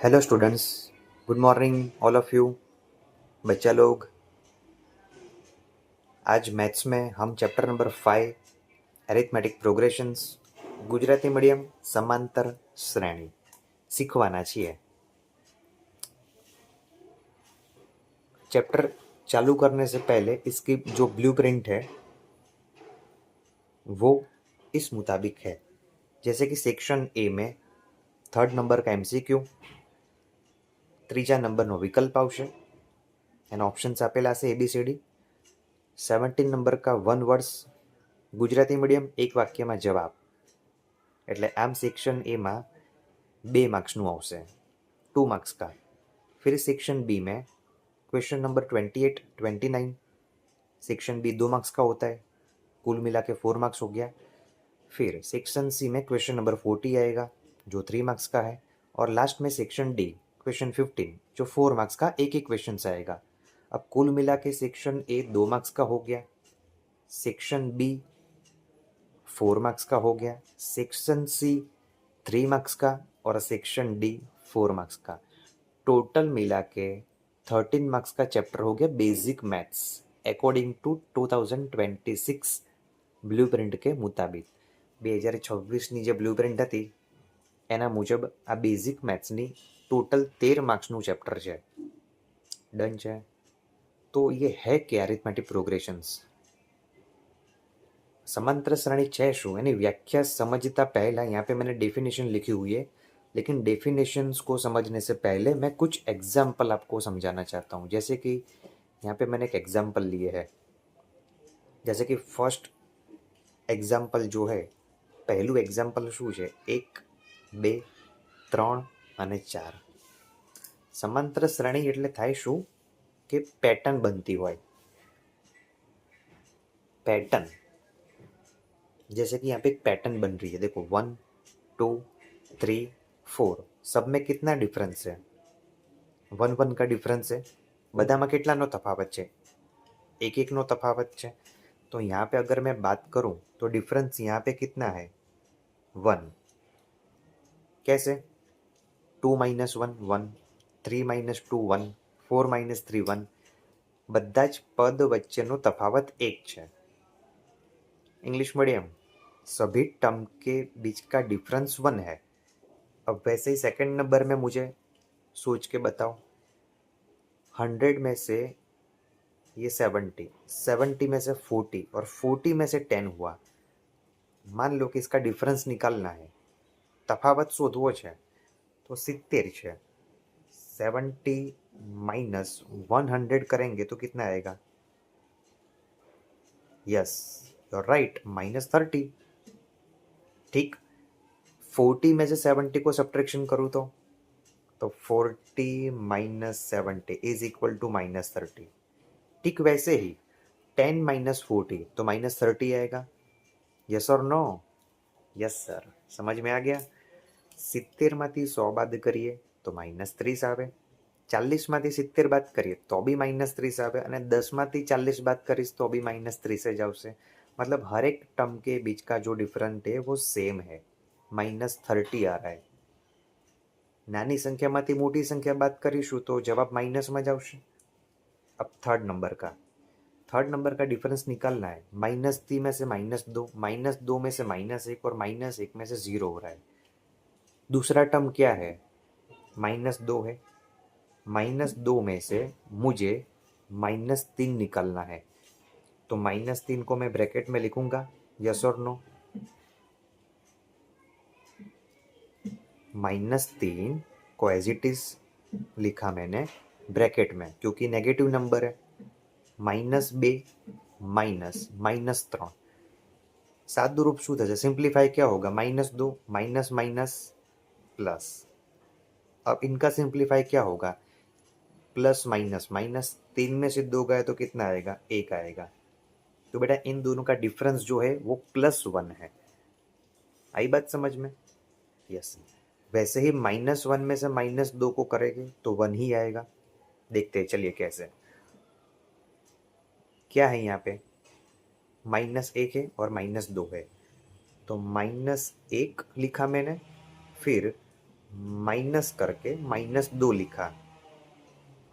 Hello students, good morning all of you. बच्चा लोग, आज मैथ्स में हम chapter number 5 arithmetic progressions Gujarati medium समांतर श्रेणी सीखवाना છીએ। चैप्टर चालू करने से पहले इसकी जो ब्लूप्रिंट है वो इस मुताबिक है। जैसे कि सेक्शन ए में थर्ड नंबर का एमसीक्यू, ત્રીજા નંબરનો વિકલ્પ આવશે, એના ઓપ્શન્સ આપેલા છે ABCD। 17 નંબર का वन वर्ड्स गुजराती मीडियम एक वाक्य में जवाब, એટલે આમ સેક્શન ए में 2 मार्क्सનું આવશે, 2 मार्क्स का। फिर सेक्शन बी में question number 28, 29, section B 2 marks का होता है, कुल मिला के 4 मार्क्स हो गया। फिर सेक्शन सी में क्वेश्चन नंबर 40 आएगा जो 3 मार्क्स का है, और लास्ट में सेक्शन डी क्वेश्चन 15 जो 4 मार्क्स का एक एक क्वेश्चन आएगा। अब कुल मिला के सेक्शन ए 2 मार्क्स का हो गया, सेक्शन बी 4 मार्क्स का हो गया, सेक्शन सी 3 मार्क्स का, और सेक्शन डी 4 मार्क्स का। टोटल मिला के 13 मार्क्स का चैप्टर हो गया basic maths according to 2026 blueprint के मुताबिक। 2026ની જે બ્લુપ્રિન્ટ હતી એના મુજબ આ બેઝિક મેથ્સની ટોટલ 13 માર્ક્સનું ચેપ્ટર છે। ડન છે। तो ये है क्या अरिथमेटिक प्रोग्रेशंस। समांतर श्रेणी है शू, यानी व्याख्या समझता पहला यहाँ पे मैंने डेफिनेशन लिखी हुई है, लेकिन डेफिनेशंस को समझने से पहले मैं कुछ एग्जाम्पल आपको समझाना चाहता हूँ। जैसे कि यहाँ पे मैंने एक एग्जाम्पल लिए है, जैसे कि फर्स्ट एग्जाम्पल जो है, पहलू एग्जाम्पल शू है 1, 2, 3 અને 4। समांतर श्रेणी એટલે થાય શું કે પેટર્ન બનતી હોય, पैटर्न। जैसे कि यहाँ पे एक पैटर्न बन रही है, देखो 1, 2, 3, 4, सब में कितना डिफरेंस है, 1 1 का डिफरेंस है, बधाમાં કેટલાનો તફાવત છે, 1 1 નો તફાવત છે। तो यहाँ पे अगर मैं बात करूँ तो डिफरेंस यहाँ पे कितना है, 1। कैसे, 2 - 1 1, 3 - 2 1, 4 - 3 1, બધા જ પદ વચ્ચેનો તફાવત 1 છે। इंग्लिश मीडियम, सभी टर्म के बीच का डिफरेंस 1 है। अब वैसे ही सेकंड नंबर में मुझे सोच के बताओ, 100 में से ये 70, 70 में से 40 और 40 में से 10 हुआ। मान लो कि इसका डिफरेंस निकालना है, तफावत शोधवो है, तो 70 है। 70 माइनस 100 करेंगे तो कितना आएगा, यस यू आर राइट, -30। ठीक, 40 में से 70 को सब्ट्रैक्शन करूँ तो 40 - 70 इज इक्वल टू -30। ठीक वैसे ही 10 - 40 तो -30 आएगा, यस और नो, यस सर, समझ में आ गया। 70 मांथी 100 बाद करिए तो -30 आवे, 40 मांथी 70 बाद करिए तो भी -30 आवे, અને 10 मांथी 40 बाद करीश तो भी -30 જ આવશે। मतलब हर एक टर्म के बीच का जो डिफरेंट है वो सेम है, -30 आ रहा है। नानी संख्या मांथी मोटी संख्या बात करीशू तो जवाब माइनस में જ આવશે। अब थर्ड नंबर का डिफरेंस निकालना है, -3 में से -2, -2 में से -1 और -1 में से 0 हो रहा है। दूसरा टर्म क्या है, -2 है, -2 में से मुझे -3 निकालना है, तो -3 को मैं ब्रैकेट में लिखूंगा, यस और नो। -3 को एज इट इज लिखा मैंने ब्रैकेट में, क्योंकि नेगेटिव नंबर है। -2 माइनस -3, सादू रूप शू थे, सिंप्लीफाई क्या होगा, -2 माइनस माइनस प्लस। अब इनका सिंप्लीफाई क्या होगा, प्लस माइनस माइनस, 3 में से 2 गए तो कितना आएगा, 1 आएगा। तो बेटा इन दोनों का डिफरेंस जो है वो +1 है। आई बात समझ में, यस। वैसे ही -1 में से -2 को करेंगे तो 1 ही आएगा। देखते हैं चलिए कैसे, क्या है यहाँ पे, -1 है और -2 है, तो -1 लिखा मैंने, फिर माइनस करके -2 लिखा।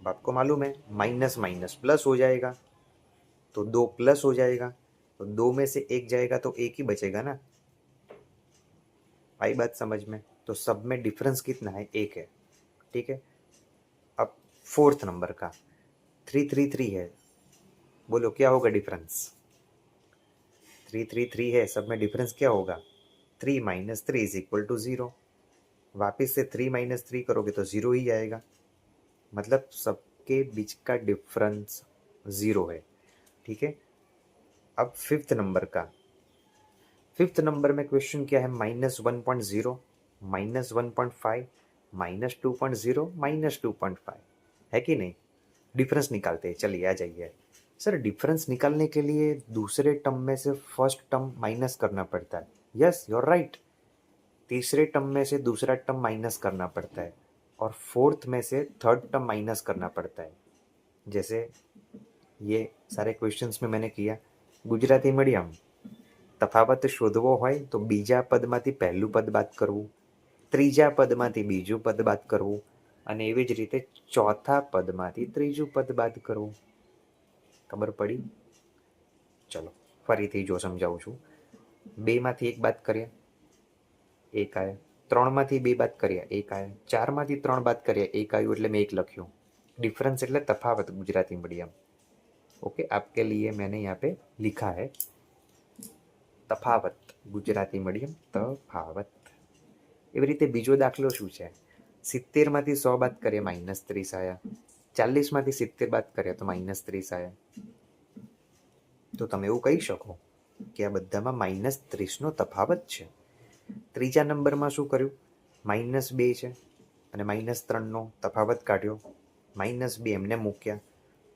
अब आपको मालूम है माइनस माइनस प्लस हो जाएगा, तो 2 प्लस हो जाएगा, तो 2 में से 1 जाएगा तो 1 ही बचेगा ना। आई बात समझ में? तो सब में डिफरेंस कितना है? 1 है। ठीक है, अब फोर्थ नंबर का 333 है, बोलो क्या होगा डिफरेंस? 333 है, सब में डिफरेंस क्या होगा? 3 - 3 = 0। वापिस से 3 - 3 करोगे तो 0 ही आएगा, मतलब सबके बीच का डिफरेंस 0 है। ठीक है, अब फिफ्थ नंबर में क्वेश्चन क्या है? -1.0, -1.5, -2.0, -2.5 है कि नहीं? डिफरेंस निकालते हैं, चलिए आ जाइए। सर डिफरेंस निकालने के लिए दूसरे टर्म में से फर्स्ट टर्म माइनस करना पड़ता है। यस यू आर राइट, तीसरे टर्म में से दूसरा टर्म माइनस करना पड़ता है, और फोर्थ में से थर्ड टर्म माइनस करना पड़ता है। जैसे ये सारे क्वेश्चंस में मैंने किया। गुजराती मीडियम, તફાવત શોધવો હોય તો બીજા પદમાંથી પહેલું પદ બાદ કરવું, ત્રીજા પદમાંથી બીજું પદ બાદ કરવું, અને એવી જ રીતે ચોથા પદમાંથી ત્રીજું પદ બાદ કરવું. ખબર પડી? ચલો ફરીથી જો સમજાવું છું. બેમાંથી એક બાદ કર્યા, એક આવ્યા. ત્રણમાંથી બે બાદ કર્યા, એક આવ્યા. ચારમાંથી ત્રણ બાદ કર્યા, એક આવ્યું, એટલે મેં એક લખ્યું. डिफरेंस એટલે તફાવત गुजराती मीडियम. ओके, आपके लिए मैंने यहाँ पे लिखा है તફાવત ગુજરાતી મીડિયમ તફાવત. એવી રીતે બીજો દાખલો શું છે? 70માંથી 100 બાદ કરીએ -30 આવ્યા, 40માંથી 70 બાદ કરીએ તો -30 આવ્યા. તો તમે એવું કહી શકો કે આ બધામાં -30નો તફાવત છે. ત્રીજા નંબરમાં શું કર્યું? -2 છે અને -3નો તફાવત કાઢ્યો, -2 એમને મૂક્યા,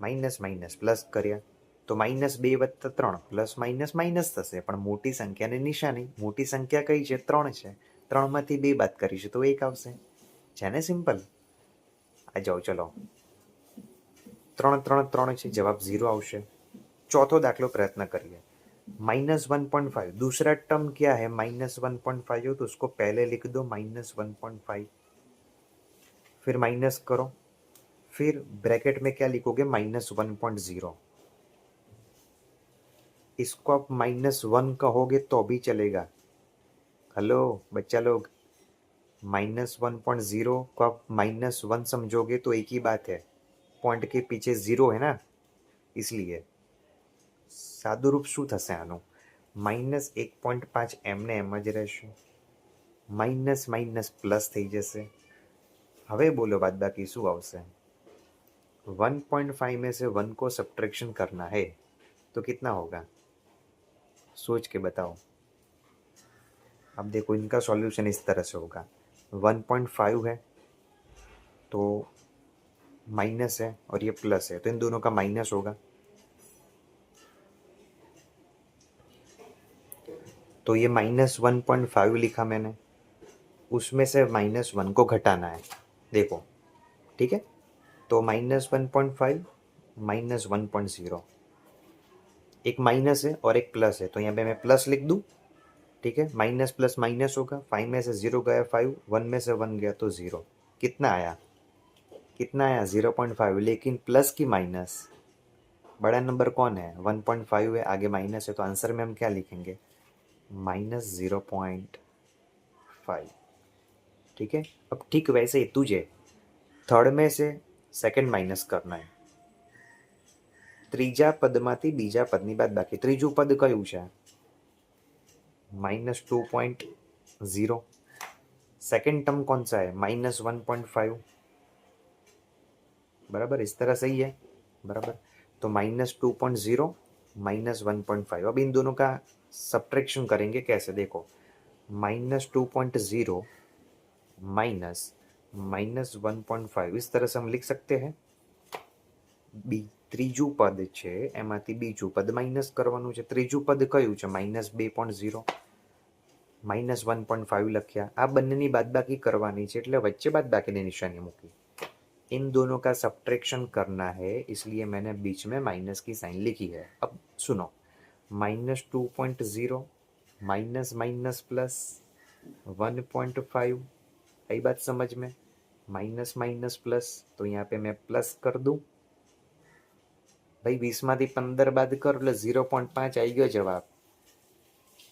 માઇનસ માઇનસ પ્લસ કર્યા, તો -2 + 3 પ્લસ માઇનસ માઇનસ થશે, પણ મોટી સંખ્યાની નિશાની, મોટી સંખ્યા કઈ છે? 3 છે. 3માંથી 2 બાદ કરીશું તો 1 આવશે. છે ને સિમ્પલ? આ જાઓ ચલો, 3 3 3 છે, જવાબ 0 આવશે. चौथो दाखलो प्रयत्न करिए. -1.5 दूसरा टर्म क्या है? -1.5 हो तो उसको पहले लिख दो -1.5, फिर माइनस करो, फिर ब्रैकेट में क्या लिखोगे? -1.0. इसको आप -1 कहोगे तो भी चलेगा. हेलो बच्चा लोग, -1.0 को आप -1 समझोगे तो एक ही बात है, पॉइंट के पीछे 0 है ना, इसलिए. सादुं रूप શું થશે આનું? -1.5 એમને એમ જ રહેશે, માઇનસ માઇનસ પ્લસ થઈ જશે. હવે બોલો બાદબાકી શું આવશે? 1.5 में से 1 को सब्ट्रैक्शन करना है तो कितना होगा? सोच के बताओ. अब देखो इनका सॉल्यूशन इस तरह से होगा. 1.5 है तो माइनस है और ये प्लस है, तो इन दोनों का माइनस होगा. तो ये -1.5 लिखा मैंने, उसमें से -1 को घटाना है. देखो ठीक है, तो -1.5 -1.0, एक माइनस है और एक प्लस है, तो यहाँ पे मैं प्लस लिख दूँ. ठीक है, माइनस प्लस माइनस होगा. 5 में से 0 गया 5, 1 में से 1 गया तो 0. कितना आया? 0.5, लेकिन प्लस की माइनस. बड़ा नंबर कौन है? 1.5 है, आगे माइनस है, तो आंसर में हम क्या लिखेंगे? -0.5. ठीक है, अब ठीक वैसे ही तुझे थर्ड में से सेकंड माइनस करना है. ત્રીજા પદમાંથી બીજા પદની બાદબાકી. ત્રીજું પદ કયું છે? -2.0. सेकंड टर्म कौन सा है? -1.5. बराबर, इस तरह सही है. बराबर, तो -2.0 -1.5. अब इन दोनों का सब्ट्रैक्शन करेंगे कैसे? देखो, -2.0 -1.5, इस तरह से हम लिख सकते हैं. ત્રીજું પદ છે એમાંથી બીજું પદ માઇનસ કરવાનું છે. ત્રીજું પદ કયું છે? -2.0, -1.5 લખ્યા. આ બંનેની બાદબાકી करवानी છે, એટલે વચ્ચે બાદબાકીની નિશાની મૂકી. इन दोनों का सब्ट्रैक्शन करना है, इसलिए मैंने बीच में माइनस की साइन लिखी है. अब सुनो, -2.0 माइनस माइनस प्लस 1.5 आई बात समझ में? माइनस माइनस प्लस, तो यहाँ पे मैं प्लस कर दूँ भाई। 20 में 15 बाद करो એટલે 0.5 आई गयो जवाब।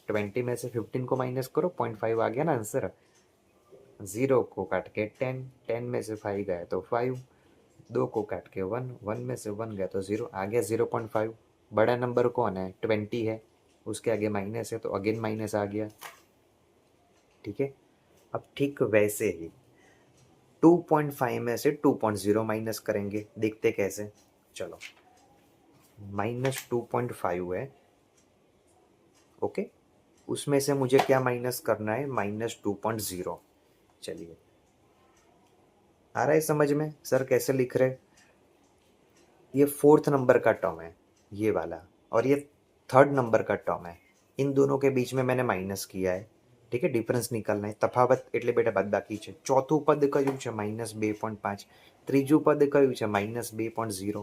20 में से 15 को माइनस करो, 0.5 आ गया ना आंसर। 0 को काट के 10, 10 में से 5 गया तो 5, 2 को काट के 1, 1 में से 1 गया तो 0 आ गया 0.5। बड़ा नंबर कौन है? 20 है, उसके आगे माइनस है तो अगेन माइनस आ गया। ठीक है, अब ठीक वैसे ही 2.5 में से 2.0 माइनस करेंगे, देखते कैसे। चलो, -2.5 है, ओके, उसमें से मुझे क्या माइनस करना है? -2.0। चलिए, आ रहा है समझ में सर कैसे लिख रहे? ये 4th नंबर का टर्म है ये वाला, और ये 3rd नंबर का टर्म है। इन दोनों के बीच में मैंने माइनस किया है। ठीक है, डिफरन्स निकालना है, तफावत એટલે બેટા બાદબાકી છે। ચોથું પદ કયું છે? -2.5। ત્રીજું પદ કયું છે? -2.0।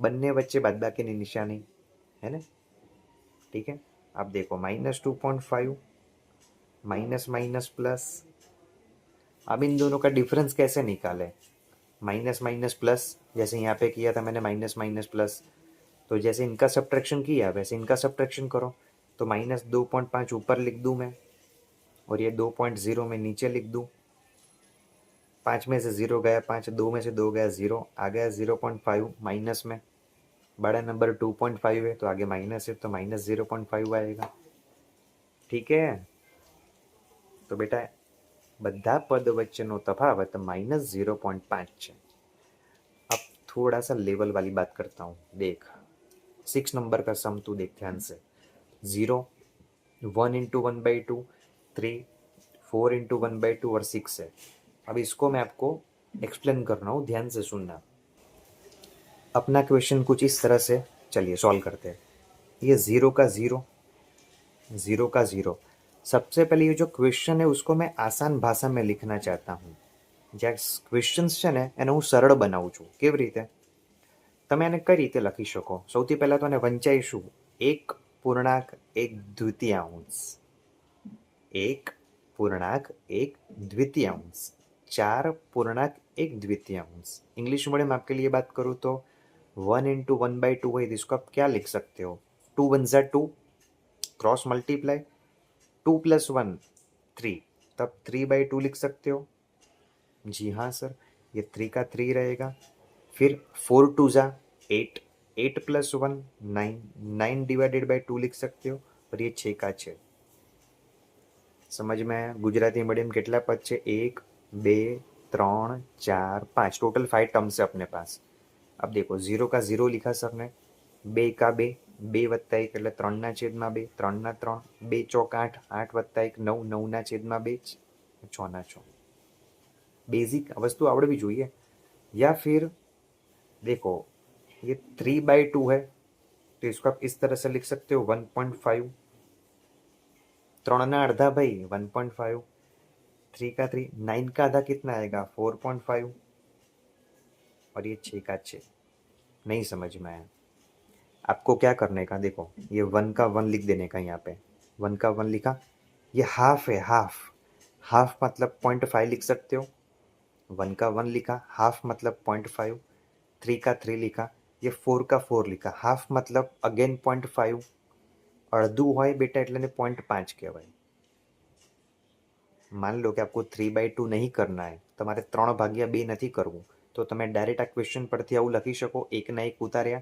બંને વચ્ચે બાદબાકીની નિશાની है ना। ठीक है, अब देखो -2.5 माइनस माइनस प्लस। अब इन दोनों का डिफरेंस कैसे निकाले? माइनस माइनस प्लस, जैसे यहाँ पे किया था मैंने माइनस माइनस प्लस, तो जैसे इनका सब्ट्रैक्शन किया वैसे इनका सब्ट्रैक्शन करो। तो -2.5 ऊपर लिख दूँ मैं, और ये 2.0 में नीचे लिख दूँ। 5 में से 0 गया 5, 2 में से 2 गया 0, आ गया 0.5 माइनस में। बड़ा नंबर 2.5 है तो आगे माइनस है तो -0.5 आएगा। ठीक है, तो बेटा બધા પદ વચ્ચેનો તફાવત -0.5 છે। अब थोड़ा सा लेवल वाली बात करता हूँ, देख 6 नंबर का सम तू देख ध्यान से। 0, 1 इंटू 1/2, 3, 4 इंटू 1/2 और 6 है। अब इसको मैं आपको एक्सप्लेन कर रहा हूँ, ध्यान से सुनना। अपना क्वेश्चन कुछ इस तरह से, चलिए सॉल्व करते हैं। ये 0 का 0, 0 का 0। सबसे पहले ये जो क्वेश्चन है उसको मैं आसान भाषा में लिखना चाहता हूँ। જ્યાં ક્વેશ્ચન્સ છે ને એને હું સરળ બનાવું છું। કેવી રીતે? તમે એને કઈ રીતે લખી શકો? સૌથી પહેલાં તો એને વંચાઈશું 1.1 દ્વિતીયાંશ, 1.1 द्वितीयांश, 4.1 द्वितीयांश। इंग्लिश मीडियम आपके लिए बात करूँ तो 1 इंटू 1/2 है, इसको आप क्या लिख सकते हो? 2 1 ज़ा 2, क्रॉस मल्टीप्लाई, 2 + 1 3, तब 3/2 लिख सकते हो। जी हाँ सर, ये 3 का 3 रहेगा। फिर 4 2 ज़ा 8, 8 + 1 9, 9 डिवाइडेड बाय 2 लिख सकते हो, और ये 6 का 6। समझ में आया? गुजराती मीडियम कितना पद है? 1 2 3 4 5, टोटल 5 टर्म्स है अपने पास। अब देखो 0 का 0 लिखा सर ने, 2 का 2, 2 + 1 એટલે 3/2, 3/3, 2 ચોક 8, 8 + 1 9, 9/2, 6/6। बेसिक वस्तु आवड़वी જોઈએ। या फिर देखो ये 3/2 है तो इसको आप इस तरह से लिख सकते हो 1.5, 3 अर्धा भाई 1.5, 3 का 3, 9 का आधा कितना आएगा? 4.5, और ये 6 का 6। नहीं समझ में आया? आपको क्या करने का, देखो ये 1 का 1 लिख देने का, यहाँ पे 1 का 1 लिखा, ये हाफ है, हाफ, हाफ मतलब 0.5 लिख सकते हो। 1 का 1 लिखा, हाफ मतलब 0.5, 3 का 3 लिखा, ये 4 का 4 लिखा, हाफ मतलब अगेन 0.5, अर्धू होय बेटा એટલે ને 0.5 કહેવાય। मान लो कि आपको 3/2 नहीं करना है, તમારે 3/2 નથી કરવું, તો તમે ડાયરેક્ટ આ ક્વેશ્ચન પરથી આવું લખી શકો, 1 ના 1 ઉતાર્યા,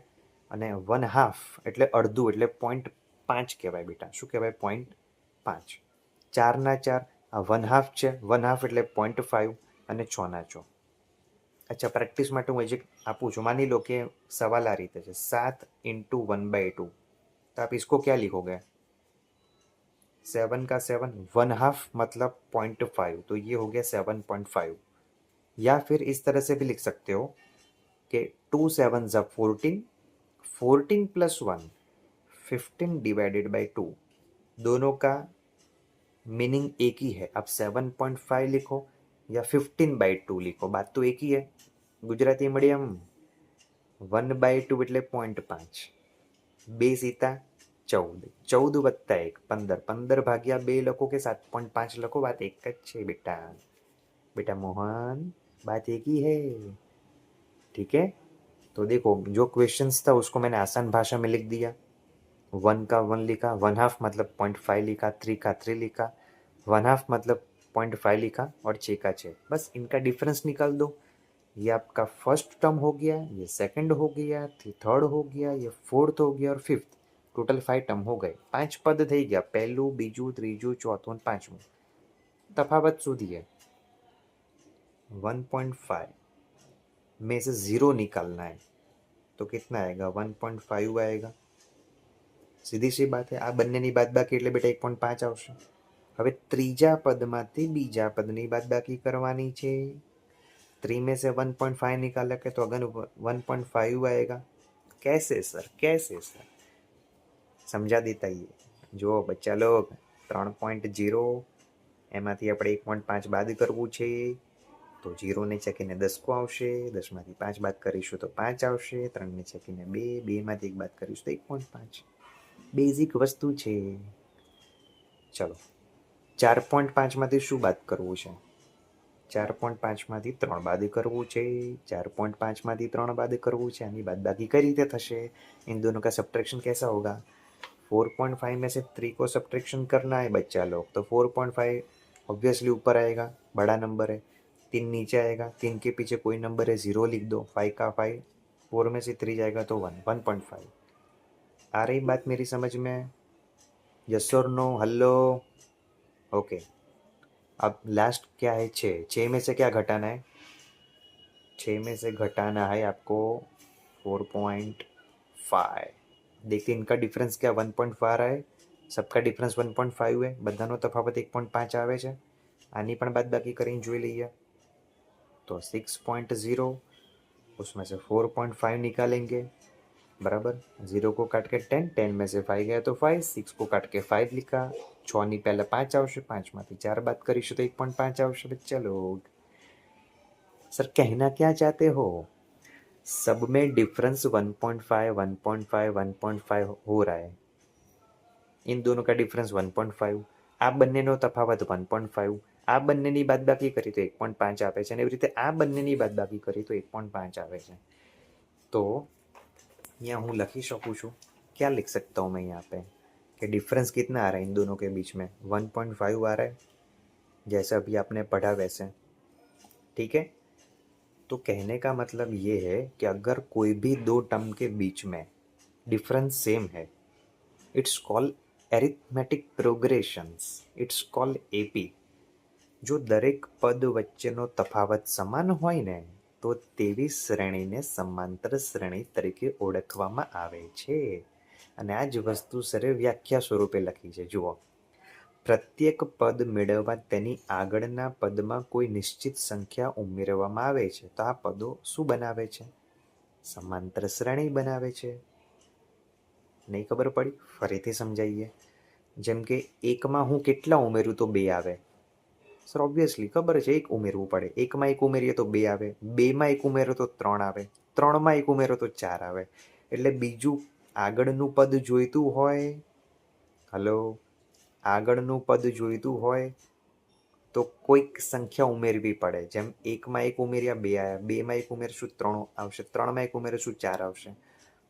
અને 1/2 એટલે અડધું એટલે 0.5 કહેવાય બેટા। શું કહેવાય? 0.5। 4 ના 4, આ 1/2 છે, 1/2 એટલે 0.5, અને 6 ના 6। अच्छा, प्रैक्टिस માટે હું હજી આપું છું। માની लो कि सवाल आ रीते है 7 इंटू 1/2, तो आप इसको क्या लिखोगे? 7 का 7, 1/2 मतलब 0.5, तो ये हो गया 7.5। या फिर इस तरह से भी लिख सकते हो कि 2 7 ज़ा 14, 14 + 1 15 डिवाइडेड बाई 2। दोनों का मीनिंग एक ही है। आप 7.5 लिखो या 15/2 लिखो, बात तो एक ही है। गुजराती मीडियम 1/2 એટલે 0.5, 2 સીતા 14, 14 + 1 15, 15 ભાગ્યા 2 લખો કે 7.5 લખો, વાત એક જ છે બેટા। बेटा मोहन, बात एक ही है, ठीक है। तो देखो, जो क्वेश्चंस था उसको मैंने आसान भाषा में लिख दिया। 1 का 1 लिखा, 1/2 मतलब 0.5 लिखा, 3 का 3 लिखा, 1/2 मतलब 0.5 लिखा और 6 का 6। बस इनका डिफरेंस निकाल दो। ये आपका फर्स्ट टर्म हो गया, ये सेकंड हो गया, थर्ड हो गया, ये फोर्थ हो गया और फिफ्थ। टोटल 5 टर्म हो गए, 5 पद થઈ ગયા, પહેલું બીજું ત્રીજું ચોથું અને પાંચમું। तफावत शोधिए। 1.5 में से 0 निकालना है तो कितना आएगा? 1.5 आएगा। સીધી સી વાત છે। આ બંનેની બાદબાકી એટલે બેટા 1.5 આવશે। હવે ત્રીજા પદમાંથી બીજા પદની બાદબાકી કરવાની છે। 3 में से 1.5 निकाला के तो अगर 1.5 आएगा। कैसे सर, कैसे सर? समझा देता ही जो बच्चा लोग 3.0 એમાંથી આપણે 1.5 બાદ કરવું છે તો 0 ને ચેકીને 10 કો આવશે, 10 માંથી 5 બાદ કરીશું તો 5 આવશે, 3 ને ચેકીને 2, 2 માંથી 1 બાદ કરીશું તો 1.5। બેઝિક વસ્તુ છે। ચલો, 4.5 માંથી શું બાદ કરવું છે? 4.5 માંથી 3 બાદ કરવું છે। 4.5 માંથી 3 બાદ કરવું છે, આની બાદબાકી કઈ રીતે થશે? इन दोनों का सब्ट्रैक्शन कैसा होगा? 4.5 में से 3 को सब्ट्रैक्शन करना है बच्चा लोग, तो 4.5 ऑब्वियसली ऊपर आएगा, बड़ा नंबर है। 3 नीचे आएगा, 3 के पीछे कोई नंबर है 0 लिख दो, 5 का 5, 4 में से 3 जाएगा तो 1, 1.5। आ रही बात मेरी समझ में? यस और नो? हेलो? ओके। अब लास्ट क्या है? 6। 6 में से क्या घटाना है? 6 में से घटाना है आपको 4.5। देखिए इनका डिफरेंस क्या 1.5 है, सबका डिफरेंस 1.5 है, બધાનો તફાવત 1.5 આવે છે। આની પણ બાદબાકી કરીને જોઈ લઈએ तो 6.0, उसमें से 4.5 निकालेंगे, बराबर। 0 को काट के 10, 10 में से 5 गया तो 5, 6 को काट के 5 लिखा, 6 ની પહેલા 5 આવશે, 5 માંથી 4 બાદ કરીશું તો 1.5 આવશે। बच्चा लोग, सर कहना क्या चाहते हो? सब में डिफरेंस 1.5 1.5 1.5 हो रहा है। इन दोनों का डिफरेंस 1.5, આ બંનેનો તફાવત 1.5, આ બંનેની બાદબાકી કરી તો 1.5 આપે છે અને એવી રીતે આ બંનેની બાદબાકી કરી તો 1.5 આવે છે। तो यहाँ हूँ लखी सकूँ छूँ, क्या लिख सकता हूँ मैं यहाँ पे कि डिफरेंस कितना आ रहा है इन दोनों के बीच में? 1.5 आ रहा है, जैसे अभी आपने पढ़ा वैसे, ठीक है। तो कहने का मतलब ये है कि अगर कोई भी दो टर्म के बीच में डिफरेंस सेम है, it's called arithmetic progressions, it's called AP. જો દરેક પદ વચ્ચેનો તફાવત સમાન હોય ને તો તેવી શ્રેણીને સમાંતર શ્રેણી તરીકે ઓળખવામાં આવે છે। અને આ જ વસ્તુ સરે વ્યાખ્યા સ્વરૂપે લખી છે, જુઓ। પ્રત્યેક પદ મેળવવા તેની આગળના પદમાં કોઈ નિશ્ચિત સંખ્યા ઉમેરવામાં આવે છે તો આ પદો શું બનાવે છે? સમાંતર શ્રેણી બનાવે છે। નહીં ખબર પડી? ફરીથી સમજાવીએ। જેમ કે 1માં હું કેટલા ઉમેરું તો 2 આવે? સર ઓબ્વિયસલી ખબર છે 1 ઉમેરવું પડે। 1માં 1 ઉમેરીએ તો 2 આવે, 2માં 1 ઉમેરો તો 3 આવે, 3માં 1 ઉમેરો તો 4 આવે। એટલે બીજું આગળનું પદ જોઈતું હોય, હલો, આગળનું પદ જોઈતું હોય તો કોઈક સંખ્યા ઉમેરવી પડે। જેમ 1માં 1 ઉમેર્યા 2 આવ્યા, 2માં 1 ઉમેરશું 3 આવશે, 3માં 1 ઉમેરશું 4 આવશે।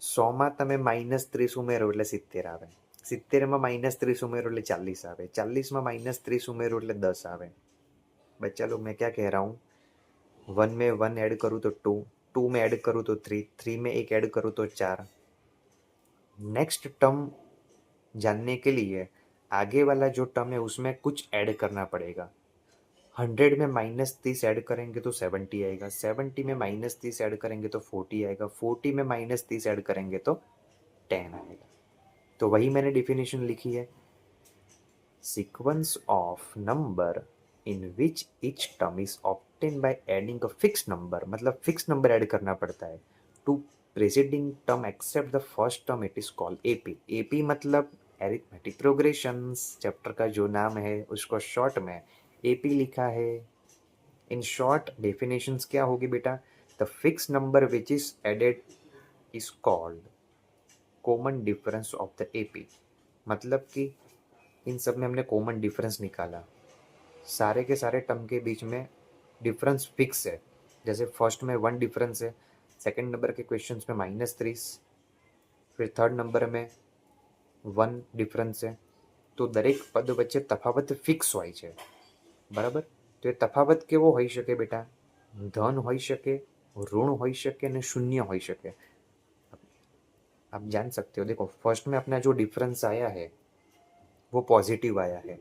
100માં તમે -30 ઉમેરો એટલે 70 આવે, 70માં -30 उमेरो એટલે 40 આવે, 40માં -30 उमेरो એટલે 10 આવે। बच्चा लोग मैं क्या कह रहा हूँ, 1 में 1 ऐड करूँ तो 2, 2 में ऐड करूँ तो 3, 3 में 1 ऐड करूँ तो 4। नेक्स्ट टर्म जानने के लिए आगे वाला जो टर्म है उसमें कुछ ऐड करना पड़ेगा। 100 में -30 ऐड करेंगे तो 70 आएगा, 70 में -30 ऐड करेंगे तो 40 आएगा, 40 में -30 ऐड करेंगे तो 10 आएगा। तो वही मैंने डिफिनेशन लिखी है, sequence of number in which each term is obtain by adding a fix number, मतलब फिक्स नंबर ऐड करना पड़ता है to preceding term except the first term, it is called AP. AP मतलब एरिथमेटिक प्रोग्रेशंस, चैप्टर का जो नाम है उसको शॉर्ट में एपी लिखा है। इन शॉर्ट डेफिनेशंस क्या होगी बेटा? The fix number which is added is called common difference of the AP. मतलब कि इन सब में हमने कॉमन डिफरेंस निकाला, सारे के सारे टर्म के बीच में डिफरेंस फिक्स है, जैसे फर्स्ट में 1 डिफरेंस है, सेकंड नंबर के क्वेश्चंस में -30, फिर थर्ड नंबर में 1 डिफरेंस है, તો દરેક પદ વચ્ચે તફાવત ફિક્સ હોય છે, બરાબર. તો એ તફાવત કેવો હોઈ શકે બેટા? ધન હોઈ શકે, ऋण होई सके ने शून्य होई सके. आप जान सकते हो, देखो फर्स्ट में अपना जो डिफरेंस आया है वो पॉजिटिव आया है.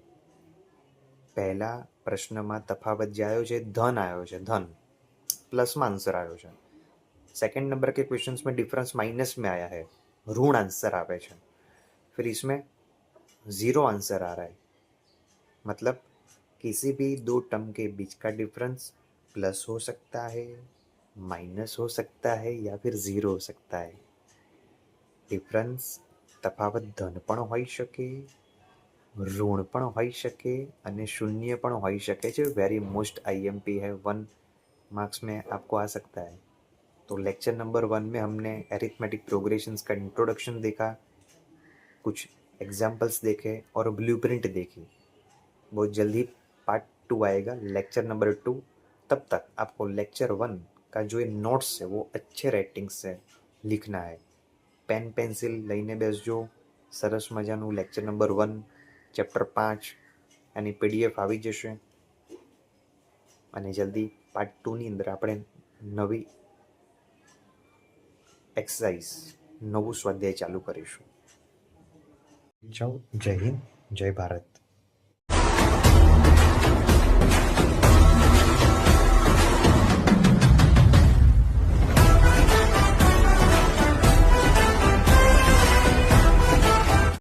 पहला प्रश्न में तफावत जो आयो है धन आयो है, धन प्लस में आंसर आयो है. सेकंड नंबर के क्वेश्चंस में डिफरेंस माइनस में आया है, ऋण आंसर आवे है. फिर इसमें 0 आंसर आ रहा है, मतलब किसी भी दो टर्म के बीच का डिफरेंस प्लस हो सकता है, माइनस हो सकता है या फिर 0 हो सकता है. डिफरेंस तफावत धन पण होई शके, ऋण पण होई शके અને शून्य पण होई शके છે. वेरी मोस्ट आईएमपी है, 1 मार्क्स में आपको आ सकता है. तो लेक्चर नंबर 1 में हमने एरिथमेटिक प्रोग्रेशंस का इंट्रोडक्शन देखा, कुछ एग्जाम्पल्स देखे और ब्लूप्रिंट देखी. बहुत जल्दी पार्ट 2 आएगा, लेक्चर नंबर 2. तब तक आपको लेक्चर 1 का जो ये नोट्स है वो अच्छे राइटिंग से लिखना है. पेन पेन्सिल लईने बेसजो. सरस मजाનું લેક્ચર નંબર 1 ચેપ્ટર 5 એની પીડીએફ આવી જશે અને જલ્દી પાર્ટ 2 ની અંદર આપણે નવી એક્સરસાઇઝ, નવું સ્વાધ્યાય ચાલુ કરીશું. જાઓ, જય હિન્દ, જય ભારત.